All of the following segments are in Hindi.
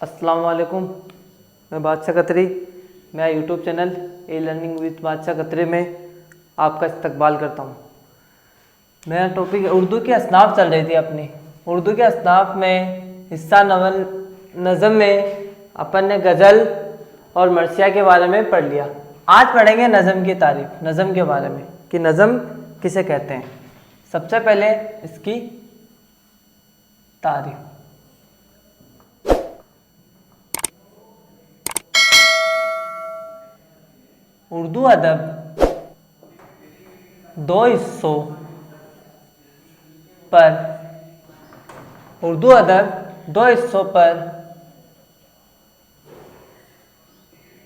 अस्सलाम वालेकुम। मैं बादशाह कतरी। मैं YouTube channel A learning with बादशाह कतरी में आपका इस्तकबाल करता हूँ। मेरा टॉपिक उर्दू की असनाफ चल रही थी अपनी। उर्दू के असनाफ में हिस्सा नवल नज़म में अपन ने गज़ल और मरसिया के बारे में पढ़ लिया। आज पढ़ेंगे नज़म की तारीफ, नज़म के बारे में कि नज़म किसे कहते हैं। सबसे पहले इसकी तारीफ। उर्दू अदब दो हिस्सों पर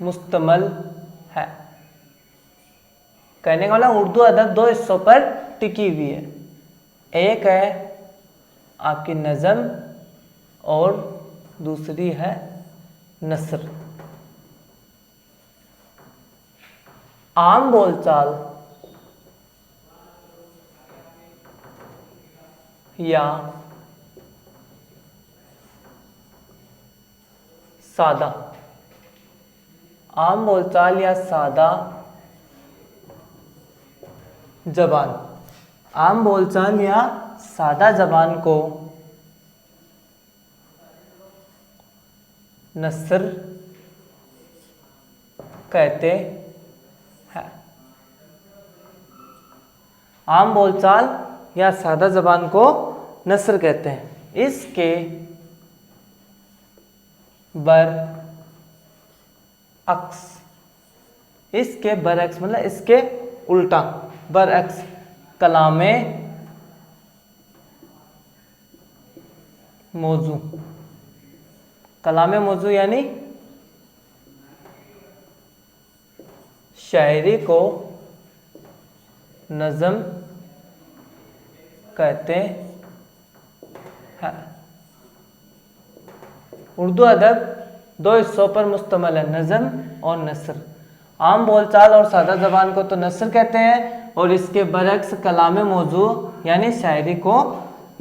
मुश्तमिल है। कहने का मतलब उर्दू अदब दो हिस्सों पर टिकी हुई है। एक है आपकी नज़म और दूसरी है नसर। आम बोलचाल या सादा जबान को नसर कहते हैं। आम बोलचाल या सादा जबान को नसर कहते हैं। इसके बरअक्स मतलब इसके उल्टा बरअक्स कलामे मौजू यानी शायरी को नज़म कहते हैं। उर्दू अदब दो हिस्सों पर मुश्तमिल है, नज़म और नसर। आम बोलचाल और सादा ज़बान को तो नसर कहते हैं और इसके बरअक्स कलामे मौजू यानी शायरी को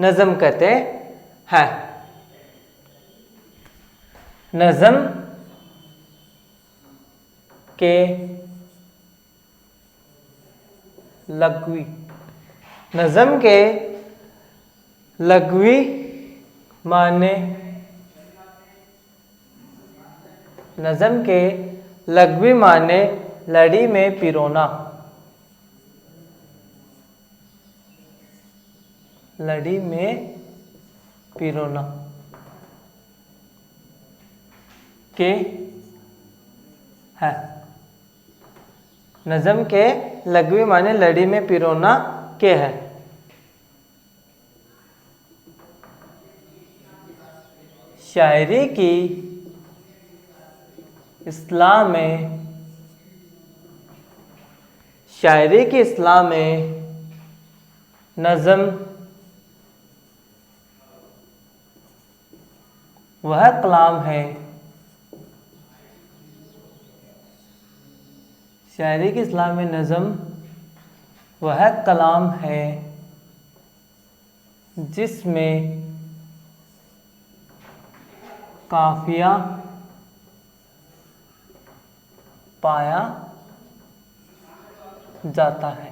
नज़म कहते हैं। नज़म के लग़वी माने लड़ी में पिरोना। के है। नज़म के लग़वी माने लड़ी में पिरोना के है। शायरी की इस्लाह में नज़म वह कलाम है। शायरी की इस्लाह में नज़म वह कलाम है जिसमें काफिया पाया जाता है।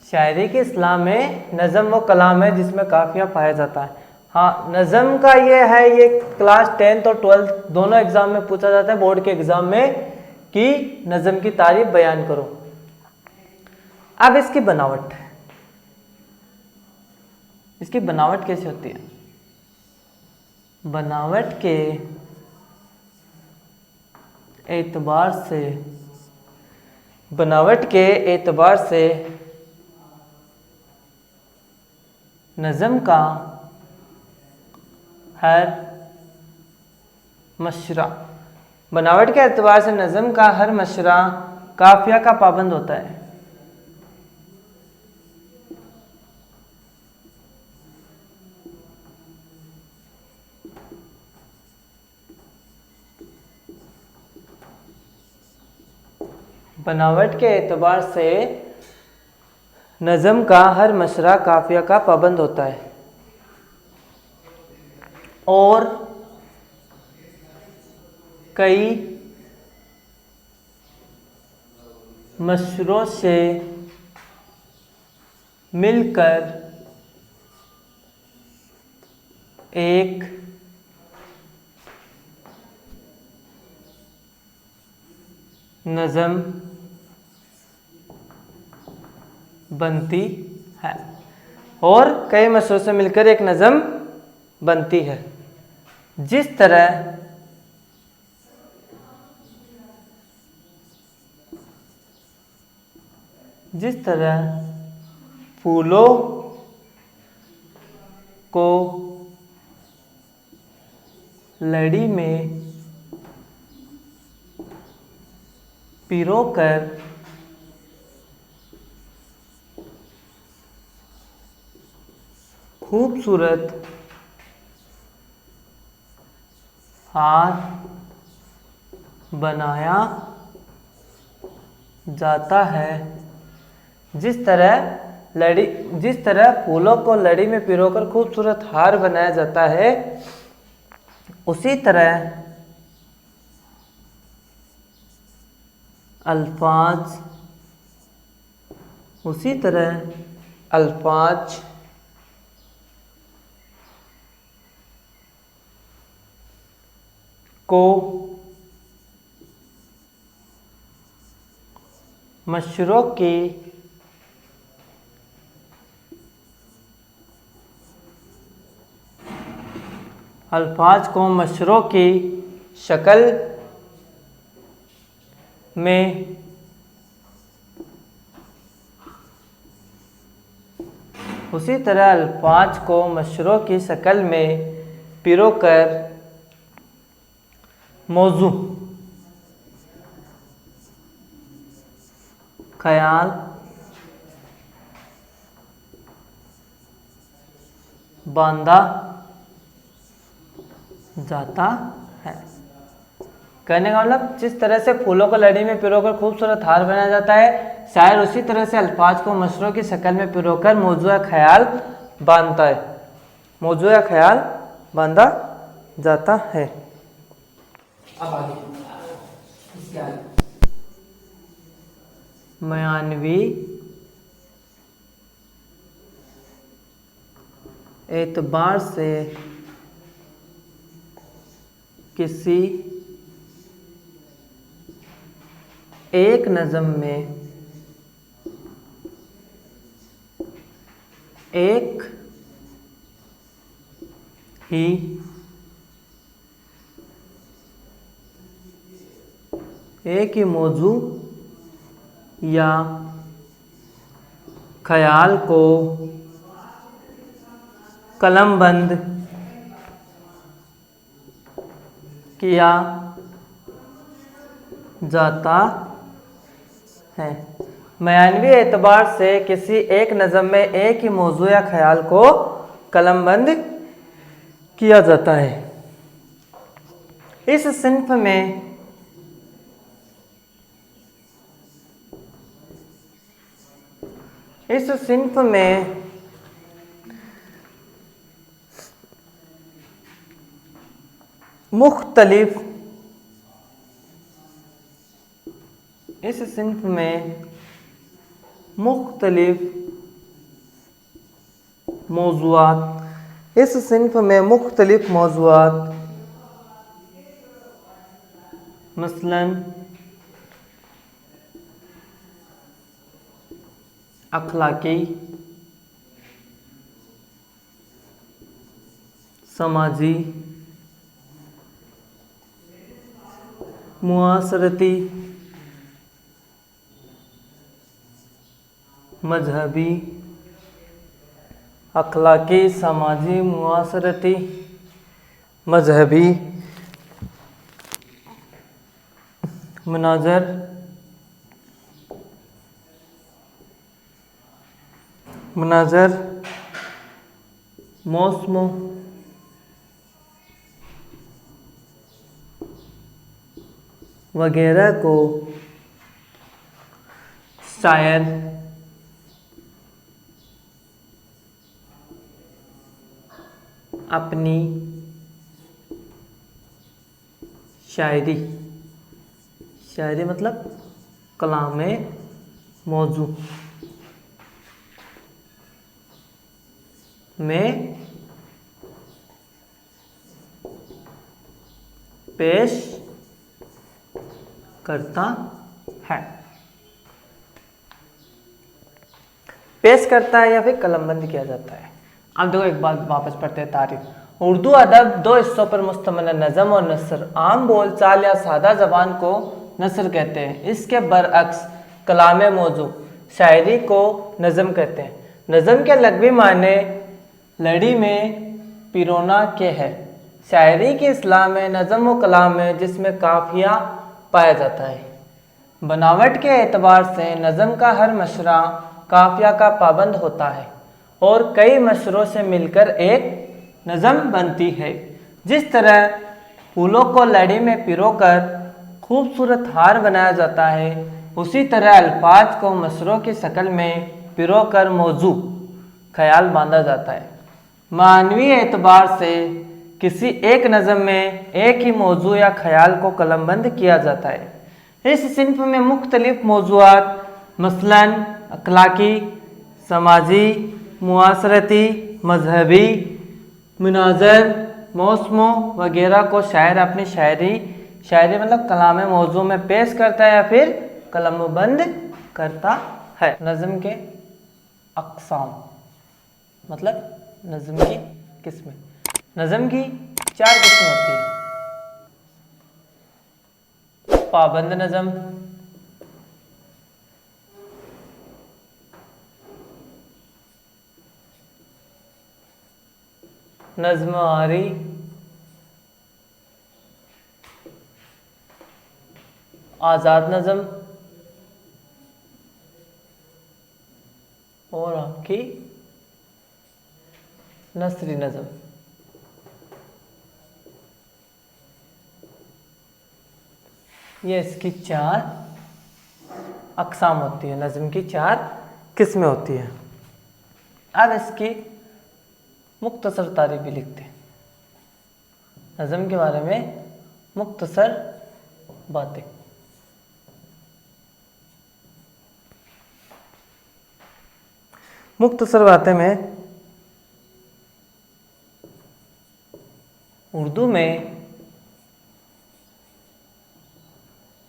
शायरी की इस्लाह में नज़म वो कलाम है जिसमें काफिया पाया जाता है। हाँ, नज़म का ये क्लास 10th और 12th दोनों एग्जाम में पूछा जाता है, बोर्ड के एग्जाम में, कि नज़म की तारीफ बयान करो। अब इसकी बनावट कैसे होती है? बनावट के एतबार से नज़म का हर मशरा काफिया का पाबंद होता है। बनावट के एतबार से नज़म का हर मशरा काफिया का पाबंद होता है। और कई मशरों से मिलकर एक नज़म बनती है। और कई मशरों से मिलकर एक नज़म बनती है। जिस तरह फूलों को लड़ी में पिरोकर खूबसूरत हार बनाया जाता है, जिस तरह फूलों को लड़ी में पिरोकर खूबसूरत हार बनाया जाता है, उसी तरह अल्फाज को मशरों की शक्ल में उसी तरह अल्फाज को मशरों की शक्ल में पिरोकर मौजू, ख्याल, बांधा जाता है। कहने का मतलब जिस तरह से फूलों को लड़ी में पिरोकर खूबसूरत हार बनाया जाता है, शायर उसी तरह से अल्फाज को मशरों की शक्ल में पिरोकर मौजू या ख्याल बांधा जाता है। अब आगे बयानवी एतबार से किसी एक नज़म में एक ही मौजू या ख्याल को कलमबंद किया जाता है। बयानवी एतबार से किसी एक नज़म में एक ही मौजू या ख्याल को कलमबंद किया जाता है। इस सिंफ में मुख्तलिफ मौज़ूआत मसलन अखलाकी, समाजी, मुआसरती, मजहबी, अखलाकी, समाजी, मुआसरती, मजहबी, मुनाजर, मौसमों, वगैरह को शायर अपनी शायरी, शायरी मतलब कलामे मौजू में पेश करता है। पेश करता है या फिर कलमबंद किया जाता है। अब देखो एक बात वापस पढ़ते हैं तारीफ। उर्दू अदब दो हिस्सों पर मुश्तमिल है, नज़म और नसर। आम बोलचाल या सादा जबान को नसर कहते हैं। इसके बरअक्स कलामे मौजू शायरी को नज़म कहते हैं। नज़म के लग़वी माने लड़ी में पिरोना के है। शायरी की इस्लाह में नज़म व कलाम है जिसमें काफिया पाया जाता है। बनावट के एतबार से नज़म का हर मशरा काफिया का पाबंद होता है और कई मशरों से मिलकर एक नज़म बनती है। जिस तरह फूलों को लड़ी में पिरोकर खूबसूरत हार बनाया जाता है, उसी तरह अल्फाज को मशरों की शक्ल में पिरोकर मौजू ख्याल बांधा जाता है। मानवी एतबार से किसी एक नज़म में एक ही मौजू या ख्याल को कलमबंद किया जाता है। इस सिन्फ में मुख्तलिफ मौज़ूआत मसलन अखलाकी, समाजी, मुआसरती, मजहबी, मुनाज़र, मौसमों वगैरह को शायर अपनी शायरी मतलब कलामे मौजू में पेश करता है या फिर कलमबंद करता है। नज़म के अक़साम मतलब नज़म की किस्में। नज़म की 4 किस्में होती हैं। पाबंद नज़म, नज़्म आरी, आज़ाद नज़म और आपकी नसरी नज़म। ये इसकी 4 अक़साम होती है। नज़म की 4 किस्में होती हैं। अब इसकी मुख्तसर तारीफ़ भी लिखते हैं। नज़म के बारे में मुख्तसर बातें। मुख्तसर बातें में उर्दू में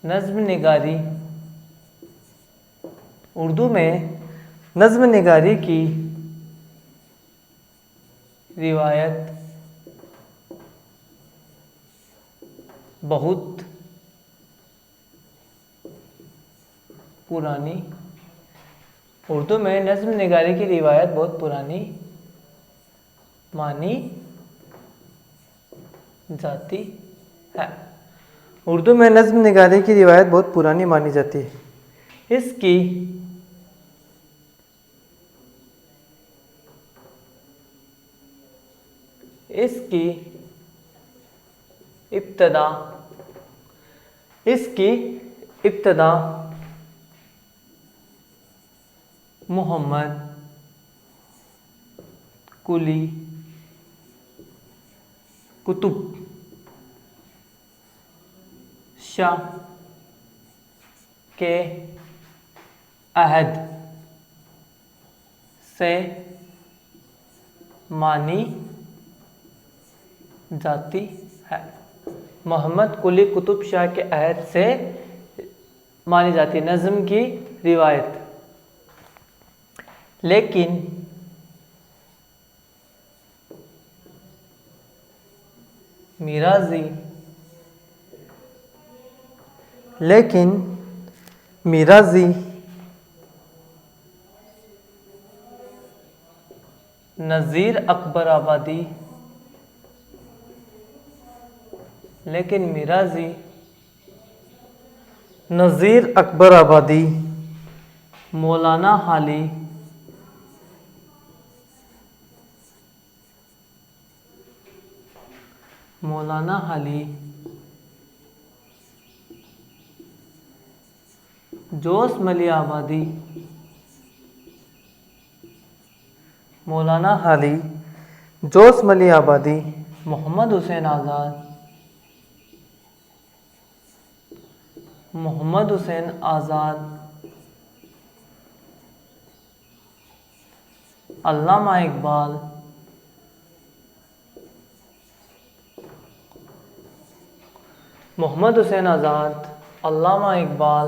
नज़्म निगारी, उर्दू में नज़्म निगारी की रिवायत बहुत पुरानी, उर्दू में नज़्म निगारी की रिवायत बहुत पुरानी मानी जाती है। उर्दू में नज़्म निगारी की रिवायत बहुत पुरानी मानी जाती है। इसकी इब्तदा मोहम्मद कुली कुतुब शाह के अहद से मानी जाती है। मोहम्मद कुली कुतुब शाह के अहद से मानी जाती है नज़्म की रिवायत। लेकिन मीराज़ी नज़ीर अकबर आबादी, लेकिन मीराज़ी नज़ीर अकबर आबादी, मौलाना हाली, जोश मली आबादी, मौलाना हाली, जोश मली आबादी, मोहम्मद हुसैन आज़ाद, मोहम्मद हुसैन आज़ाद, अल्लामा इकबाल, मोहम्मद हुसैन आज़ाद, अल्लामा इकबाल,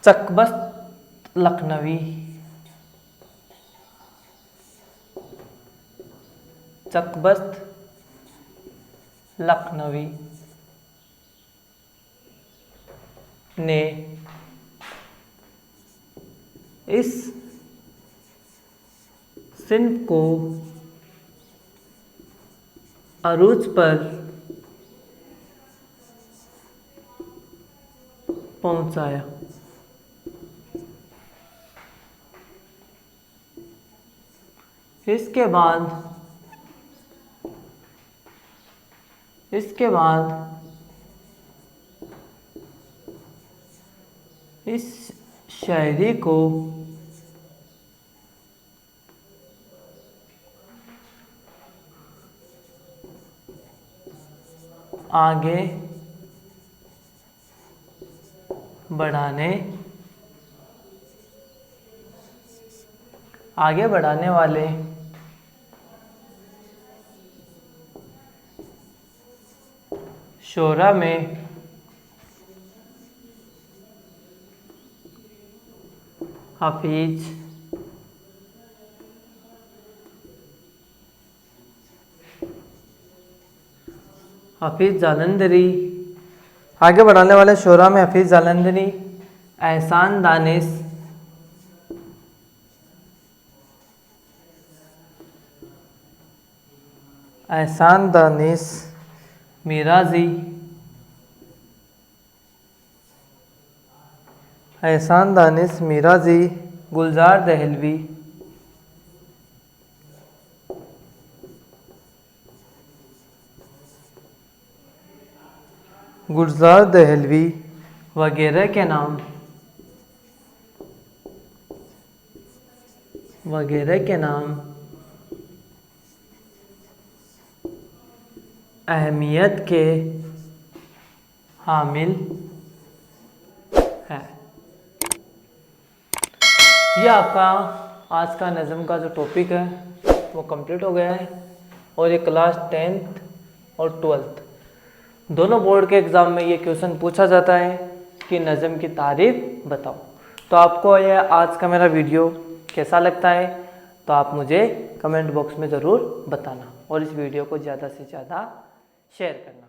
चकबस्त लखनवी, चकबस्त लखनवी ने इस सिंफ को अरूज पर पहुंचाया। इसके बाद इस शायरी को आगे बढ़ाने वाले शोरा में हफीज जालंधरी, आगे बढ़ाने वाले शोरा में हफीज जालंधरी, एहसान दानिश मिराजी, गुलजार दहलवी, वगैरह के नाम अहमियत के हामिल है। ये आपका आज का नज़म का जो टॉपिक है वो कंप्लीट हो गया है। और ये क्लास 10th और 12th दोनों बोर्ड के एग्ज़ाम में ये क्वेश्चन पूछा जाता है कि नज़म की तारीफ बताओ। तो आपको यह आज का मेरा वीडियो कैसा लगता है तो आप मुझे कमेंट बॉक्स में ज़रूर बताना और इस वीडियो को ज़्यादा से ज़्यादा शेयर करना।